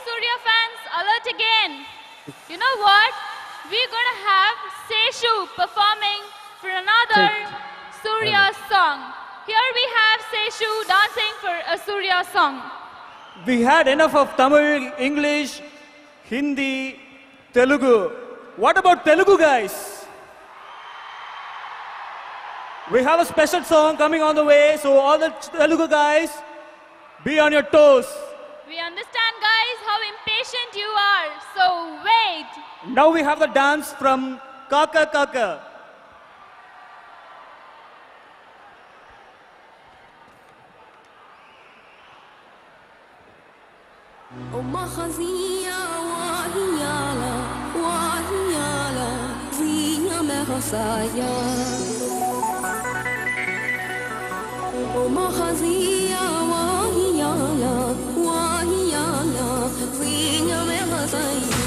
Surya fans, alert again. You know what? We're gonna have Seshu performing for another Surya song. Here we have Seshu dancing for a Surya song. We had enough of Tamil, English, Hindi, Telugu. What about Telugu, guys? We have a special song coming on the way, so all the Telugu guys, be on your toes. We understand, guys, how impatient you are, so wait. Now we have the dance from Kaka Kaka. Oh mahazia wahiyala wahiyala zia mehasaya. Oh mahazia wahiyala wahiyala zia mehasaya.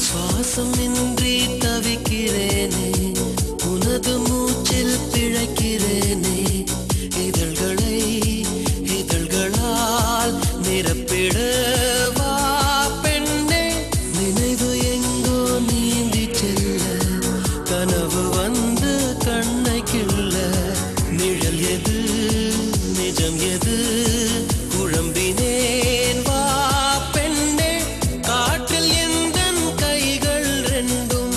சுவாசமின்றி தவிக்கிறேனே உனது மூச்சில் பிழைக்கிறேனே இதழ்களால் நிரப்பிட வா பெண்ணே நினைவு எங்கோ நீந்தி செல்ல கனவு வந்து கண்ணை கிள்ள நிழல் எது நிஜம் எது குழம்பினேன் வா பெண்ணே காற்றில் எந்தன் கைகள் ரெண்டும்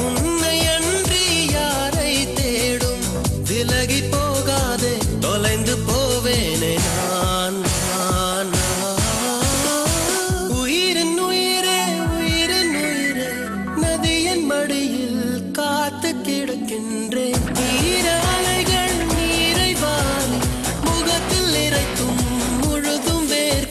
உன்னை அன்றி யாரை தேடும் விலகி போகாதே தொலைந்து போவேனே நான் உயிரின் உயிரே உயிரின் உயிரே நதியின் மடியில் காத்து கிடக்கின்றேன் ஈர அலைகள் நீரை வாரி முகத்தில் இறைக்கும் முழுதும் வேர்க்கின்றேன்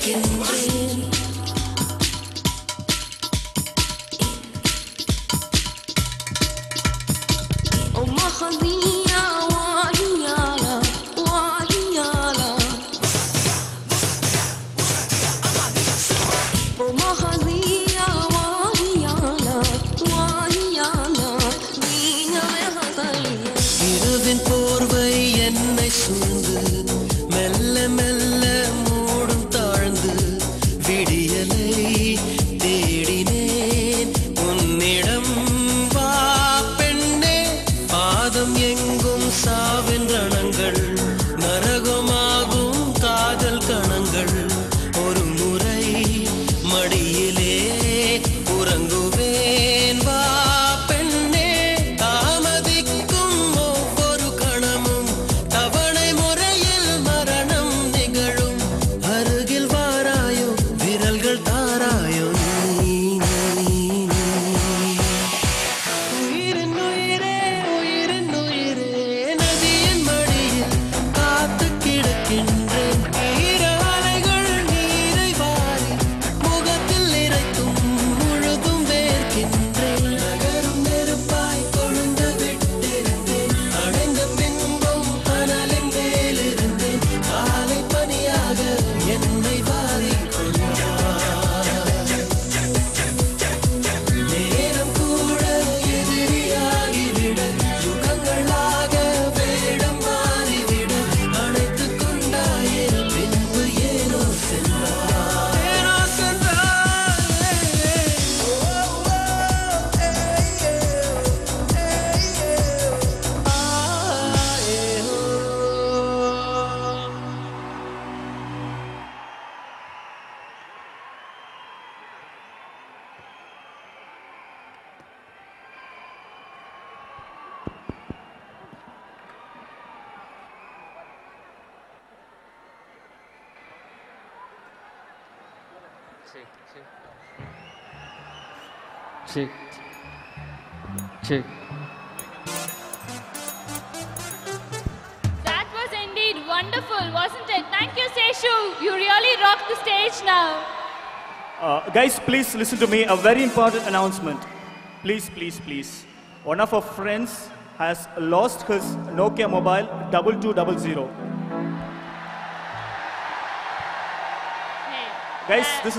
Check. Check. That was indeed wonderful, wasn't it? Thank you, Seshu. You really rocked the stage now. Guys, please listen to me. A very important announcement. Please, please, please. One of our friends has lost his Nokia mobile 2200. Hey, Guys, this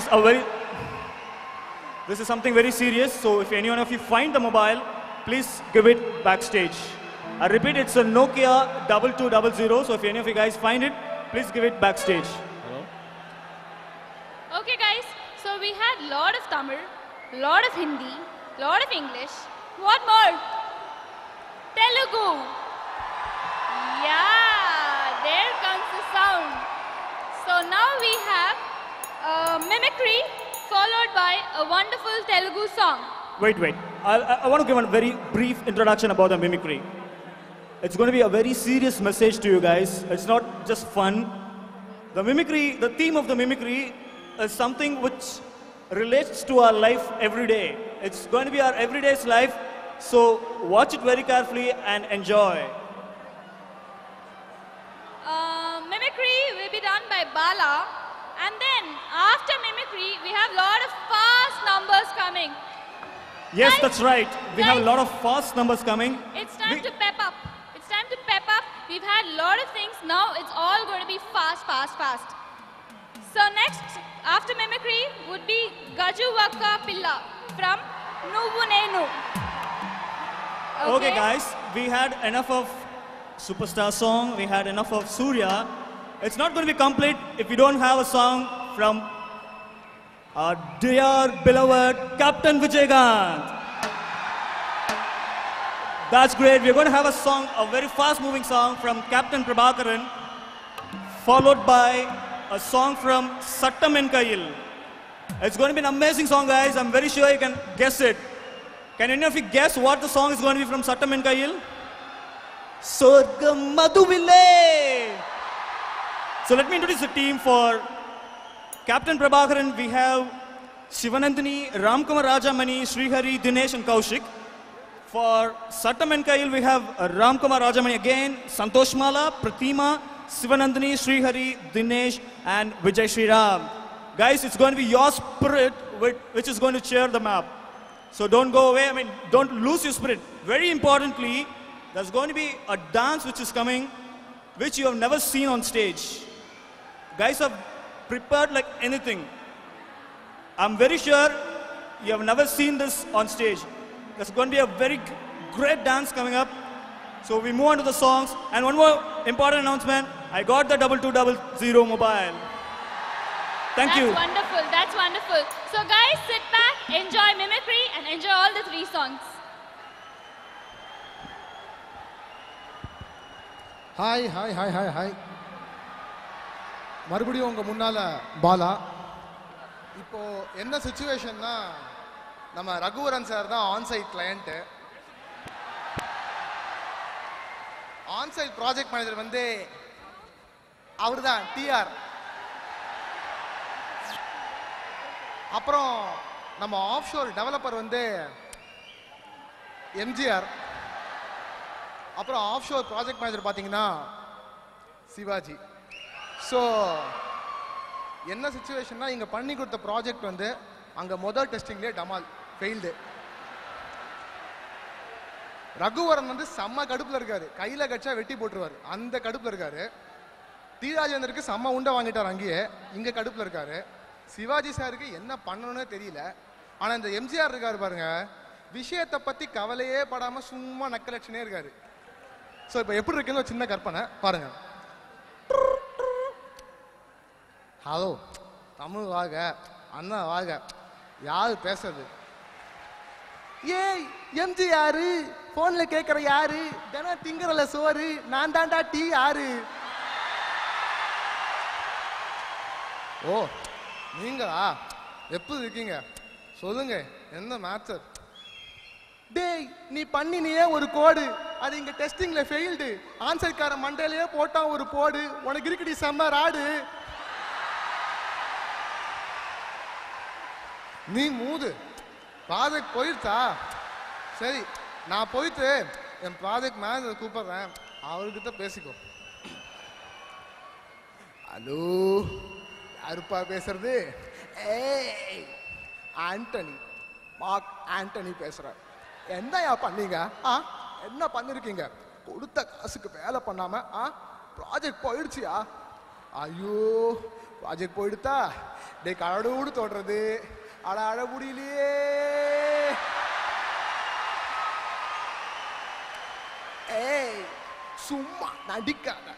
is something very serious. So if any one of you find the mobile, please give it backstage. I repeat, it's a Nokia 2200. So if any of you guys find it, please give it backstage. Okay, guys. So we had lot of Tamil, lot of Hindi, lot of English. What more? Telugu. Yeah, there comes the sound. So now we have mimicry followed by a wonderful Telugu song. Wait. I want to give a very brief introduction about the mimicry. It's going to be a very serious message to you guys. It's not just fun. The theme of the mimicry is something which relates to our life every day. It's going to be our everyday's life. So watch it very carefully and enjoy. Mimicry will be done by Bala. And then after mimicry, we have lot of fast numbers coming. Yes, Guys, that's right. We have a lot of fast numbers coming. It's time to pep up. It's time to pep up. We've had a lot of things. Now it's all going to be fast. So next, after mimicry, would be Gaju Vakka Pilla from Nuvu Nenu. Okay, guys, we had enough of Superstar song. We had enough of Surya. It's not going to be complete if we don't have a song from our dear beloved Captain Vijaykanth. That's great. We're going to have a song, a very fast-moving song from Captain Prabhakaran, followed by a song from Sattam En Kayil. It's going to be an amazing song, guys. I'm very sure you can guess it. Can any of you guess what the song is going to be from Sattam En Kayil? Sorgam Madhuville. So let me introduce the team for Captain Prabhakaran. We have Shivanandini, Ramkumar Rajamani, Srihari, Dinesh and Kaushik. For Sattam En Kayil, we have Ramkumar Rajamani again, Santosh Mala, Pratima, Shivanandini, Srihari, Dinesh and Vijay Sriram. Guys, it's going to be your spirit which is going to cheer them up. So don't go away. Don't lose your spirit. Very importantly, there's going to be a dance which is coming, which you have never seen on stage. Guys have prepared like anything. I'm very sure you have never seen this on stage. There's going to be a very great dance coming up. So we move on to the songs. And one more important announcement. I got the 2200 mobile. Thank you. That's wonderful. So guys, sit back, enjoy mimicry and enjoy all the 3 songs. Hi மறுபடியும் உங்கள் முன்னால் பாலா. இப்போ என்ன சிச்சுவேஷன்னா, நம்ம Raghuvaran sir தான் onsite client. Onsite project manager வந்து அவர் தான் TR. அப்புறம் நம்ம ஆஃப் ஷோர் டெவலப்பர் வந்து எம்ஜிஆர். அப்புறம் ஆஃப் ஷோர் ப்ராஜெக்ட் மேனேஜர் பார்த்தீங்கன்னா சிவாஜி. ஸோ என்ன சிச்சுவேஷன்னா, இங்கே பண்ணி கொடுத்த ப்ராஜெக்ட் வந்து அங்கே முதல் டெஸ்டிங்லேயே டமால் ஃபெயில்டு. ரகுவரன் வந்து செம்ம கடுப்பில் இருக்காரு, கையில் கட்சா வெட்டி போட்டுருவார், அந்த கடுப்பில் இருக்காரு. டி ராஜேந்தருக்கு செம்ம உண்டை வாங்கிட்டார் அங்கேயே, இங்கே கடுப்பில் இருக்காரு. சிவாஜி சாருக்கு என்ன பண்ணணும்னே தெரியல. ஆனால் இந்த எம்ஜிஆர் இருக்காரு பாருங்க, விஷயத்தை பற்றி கவலையே படாமல் சும்மா நக்கலட்சனே இருக்காரு. ஸோ இப்போ எப்படி இருக்குன்னு ஒரு சின்ன கற்பனை பாருங்க. ஹலோ, தமிழ் வாக, அண்ணா வாக, யாரு பேசுறது? ஏய் எம்ஜிஆர் போன்ல கேட்குற யாரு? தினம் திங்கறல சோறு, நான் தாண்டா டீ யாரு? ஓ நீங்களா, எப்படி இருக்கீங்க சொல்லுங்க, என்ன மேட்டர்? டேய் நீ பண்ணினியே ஒரு கோடு, அது இங்க டெஸ்டிங்ல ஃபெயில்டு. ஆன்சர்கார மண்டையிலேயே போட்டான் ஒரு போடு, உனக்கு இருக்குடி செம்ம ராடு. நீ மூது ப்ராஜெக்ட் போயிடுச்சா? சரி, நான் போயிட்டு என் ப்ராஜெக்ட் மேனேஜர் கூப்பிடுறேன், அவர்கிட்ட பேசிக்கோ. ஹலோ, யாருப்பா பேசுறது? ஏய், ஆண்டனி, மார்க் ஆண்டனி பேசுறேன். என்னையா பண்ணீங்க? என்ன பண்ணிருக்கீங்க? கொடுத்த காசுக்கு வேலை பண்ணாம ப்ராஜெக்ட் போயிடுச்சியா? ஐயோ, ப்ராஜெக்ட் போயிடுதா? டே கடோடு தொடுறது, அழ முடியலையே. ஏய், சும்மா நடிக்காத.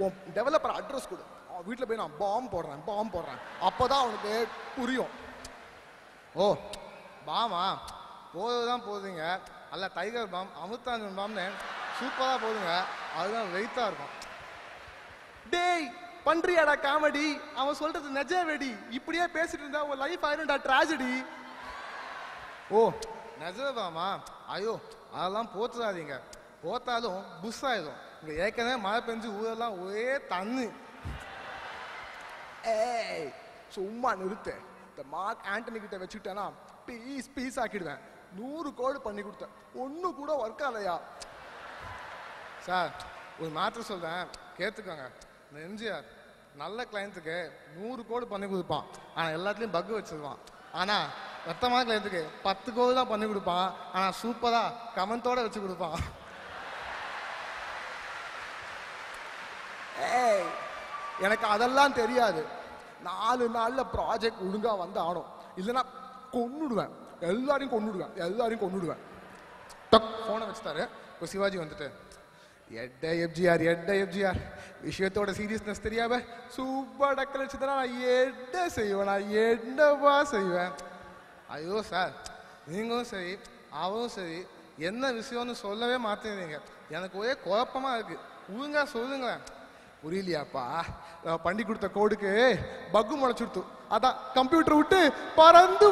உன் டெவலப்பர் அட்ரஸ் கொடு, அவன் வீட்டில் போய் நான் பாம்பு போடுறேன். அப்போதான் அவனுக்கு புரியும். ஓ, பாமா போதுதான் போதுங்க. அல்ல டைகர் பாம், அமிர்தாஞ்சன் பாம்னு சூப்பராக போதுங்க. அதுதான் வெயிட்டாக இருக்கும். டேய், பண்றியாடா காமெடி? அவன் சொல்றது நெஜ வெடி. இப்படியே பேசிட்டு இருந்தா உன் லைஃப் ஆயிரும்டா ட்ராஜடி. ஓ, நெஜதாமா? ஐயோ, அதெல்லாம் போத்துறாதீங்க. போத்தாலும் புஷ் ஆயிடும். இங்க ஏற்கனவே மழை பெஞ்சு ஊரெல்லாம் ஒரே தண்ணி. ஏய், சும்மா நிறுத்த. இந்த மார்க் ஆண்டனி கிட்ட வச்சுக்கிட்டேன்னா பீஸ் ஆக்கிடுவேன். 100 கோடு பண்ணி கொடுத்தேன், ஒண்ணு கூட ஒர்க் ஆகலையா? சார், ஒரு மேட்ரு சொல்றேன், கேட்டுக்கோங்க. இந்த எம்ஜிஆர் நல்ல கிளைண்ட்டுக்கு 100 கோடு பண்ணி கொடுப்பான், ஆனா எல்லாத்துலயும் பக் வச்சிருவான். ஆனா ரத்தமான கிளைண்ட்டுக்கு 10 கோடு தான் பண்ணி கொடுப்பான், ஆனா சூப்பரா கமெண்டோட வச்சு கொடுப்பான். ஏய், எனக்கு அதெல்லாம் தெரியாது. 4 நாள்ல ப்ராஜெக்ட் ஒழுங்கா வந்து ஆடும், இல்லைன்னா கொன்னுடுவேன். எல்லாரையும் கொன்னுடுவேன். டக் போனை வச்சுட்டாரு. இப்போ சிவாஜி வந்துட்டு, எட்ட எஃப்ஜிஆர் விஷயத்தோட சீரியஸ்னஸ் தெரியாம சூப்பர் டக்கல் வச்சுதான் நான் என்னவா செய்வேன். ஐயோ சார், நீங்களும் சரி அவரும் சரி என்ன விஷயம்னு சொல்லவே மாட்டேங்கிறீங்க. எனக்கு ஒரே குழப்பமா இருக்கு. ஒழுங்கா சொல்லுங்களேன். புரியலையாப்பா? பண்ணி கொடுத்த கோடுக்கு பக்கு முளைச்சுடுத்து, அதான் கம்ப்யூட்டர் விட்டு பறந்து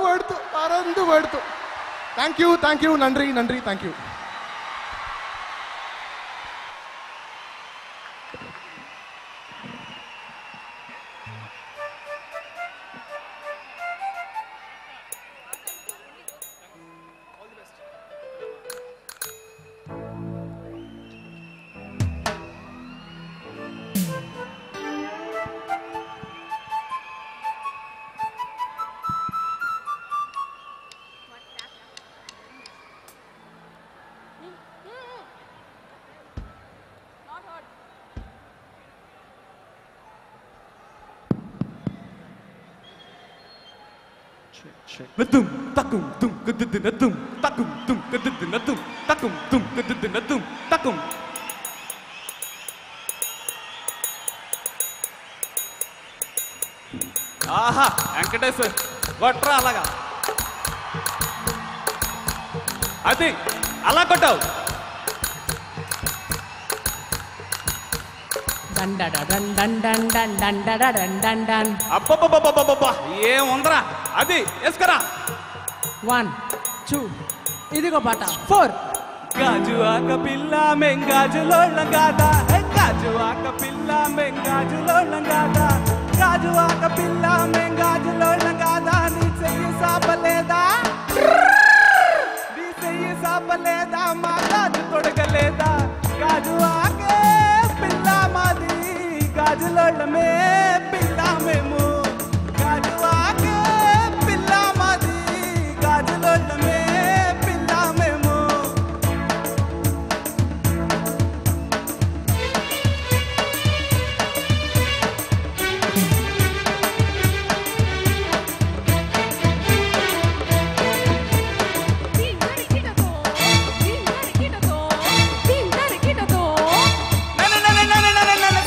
படுத்து. தேங்க்யூ, நன்றி, thank you. Nadum takum tum kadid nadum takum tum kadid nadum takum tum kadid nadum takum. ఆహా, వెంకటేశ్వర్ కొట్రా అలాగా. అది అలా కొట్టావు. అబ్బబ్బబ్బబ్బబ్బబ్బా, ఏముందరా? అది వేసుకరా. 1 2 ఇదిగో పాట 4. గాజువాక పిల్ల మెంగాజులోళ్ళం కాదా, గాజువాక పిల్ల మెంగాజులోళ్ళం కాదా, గాజువాక పిల్ల మెంగాజులోళ్ళం కాదా. నీ చెయ్యి సాపలేదా, మా గాజు తొడగలేదా. గాజువాకే పిల్ల మాది, గాజులోళ్ళమే పిల్ల మేము. గాజువాకే పిల్ల మాది, గాజులోళ్ళమే పిల్ల మేము.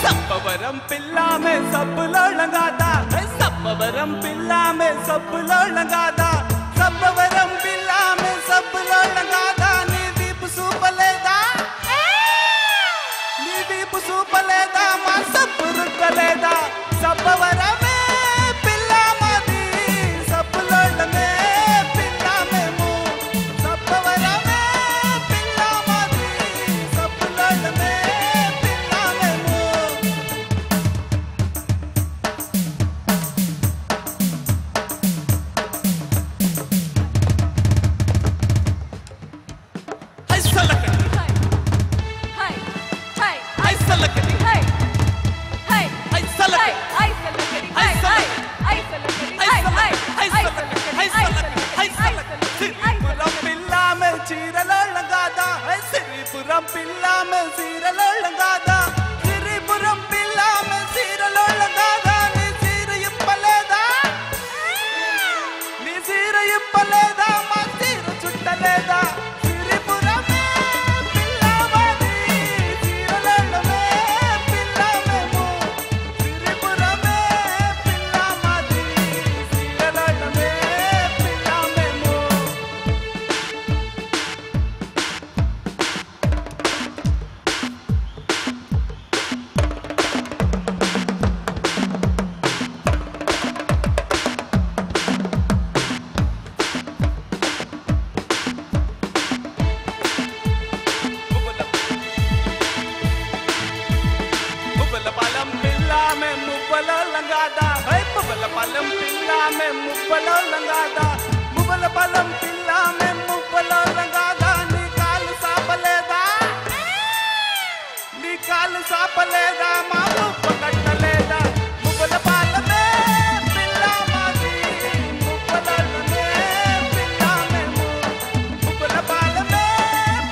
సప్పవరం పిల్లామే సబ్బులోళ్ళంగాదా, సప్పవరం పిల్లామే సబ్బులోళ్ళంగాదా, సప్పవరం పిల్లామే సబ్బులోళ్ళంగాదా. నీ వీపు సూపలేదా, మా సబ్బు రుక్కలేదా. సప్పవరమే పిల్ల మాది, సబ్బులోళ్ళమే పిల్ల మేము. సప్పవరమే పిల్ల మాది, సబ్బులోళ్ళమే పిల్ల మేము. சீரலொழுங்காதா சிரிபுரம் பில்லாம சீரலொழுங்காதா நீ சீரையுப்பலேதா நீ சீரையுப்பலேதா మా సీర చుట్టలేదా సిరిపురమే పిల్లవని సీరలొళ్ళమే పిల్లమేమో సిరిపురమే పిల్లమది సీరలొళ్ళమే పిల్లమేమో Mubbala palam pillame mubbala langada hey mubbala palam pillame mubbala langada mubbala palam pillame mubbala langada నీ కాలు సాపలేదా మా ముప్ప కట్టలేదా ముబ్బల పాలమే పిల్లమది ముబ్బలనే పిల్లమేమో ముబ్బల పాలమే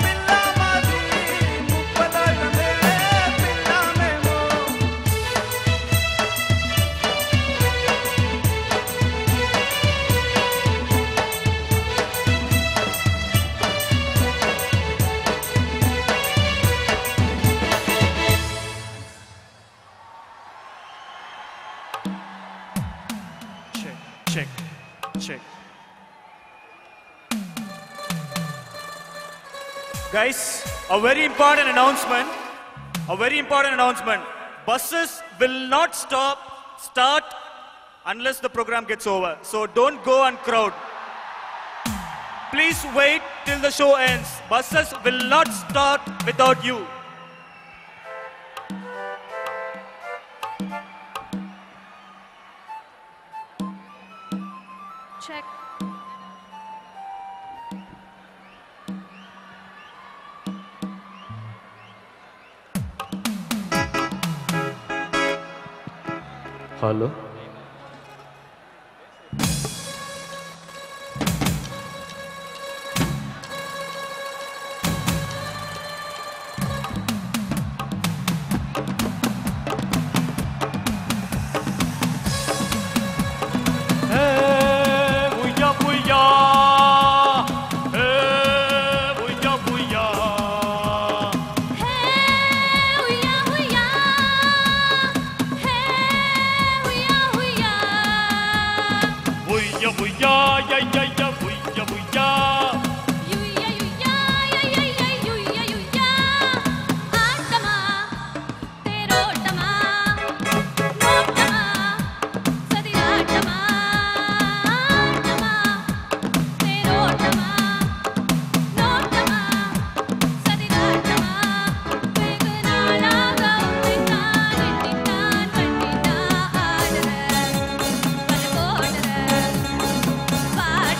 పిల్లమది ముబ్బలనే పిల్లమేమో Check. Guys, a very important announcement. Buses will not start unless the program gets over. So don't go and crowd. Please wait till the show ends. Buses will not start without you. Check. Hello Bye.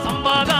సంబాగా